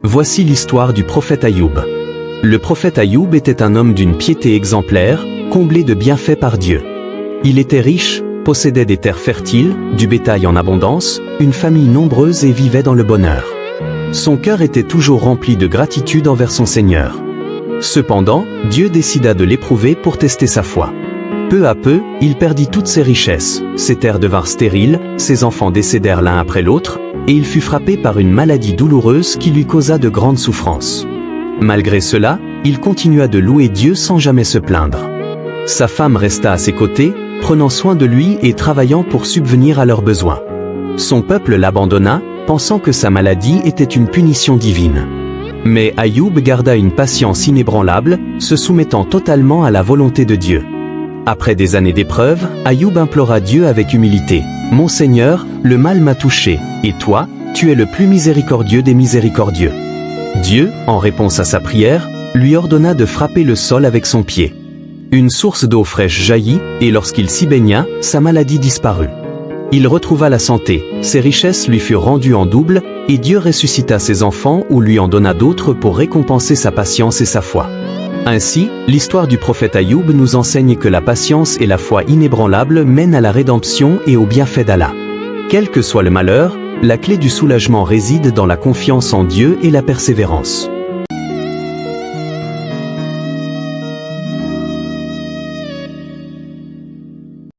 Voici l'histoire du prophète Ayoub. Le prophète Ayoub était un homme d'une piété exemplaire, comblé de bienfaits par Dieu. Il était riche, possédait des terres fertiles, du bétail en abondance, une famille nombreuse et vivait dans le bonheur. Son cœur était toujours rempli de gratitude envers son Seigneur. Cependant, Dieu décida de l'éprouver pour tester sa foi. Peu à peu, il perdit toutes ses richesses, ses terres devinrent stériles, ses enfants décédèrent l'un après l'autre, et il fut frappé par une maladie douloureuse qui lui causa de grandes souffrances. Malgré cela, il continua de louer Dieu sans jamais se plaindre. Sa femme resta à ses côtés, prenant soin de lui et travaillant pour subvenir à leurs besoins. Son peuple l'abandonna, pensant que sa maladie était une punition divine. Mais Ayoub garda une patience inébranlable, se soumettant totalement à la volonté de Dieu. Après des années d'épreuves, Ayoub implora Dieu avec humilité. « Mon Seigneur, le mal m'a touché, et toi, tu es le plus miséricordieux des miséricordieux. » Dieu, en réponse à sa prière, lui ordonna de frapper le sol avec son pied. Une source d'eau fraîche jaillit, et lorsqu'il s'y baigna, sa maladie disparut. Il retrouva la santé, ses richesses lui furent rendues en double, et Dieu ressuscita ses enfants ou lui en donna d'autres pour récompenser sa patience et sa foi. Ainsi, l'histoire du prophète Ayoub nous enseigne que la patience et la foi inébranlable mènent à la rédemption et au bienfait d'Allah. Quel que soit le malheur, la clé du soulagement réside dans la confiance en Dieu et la persévérance.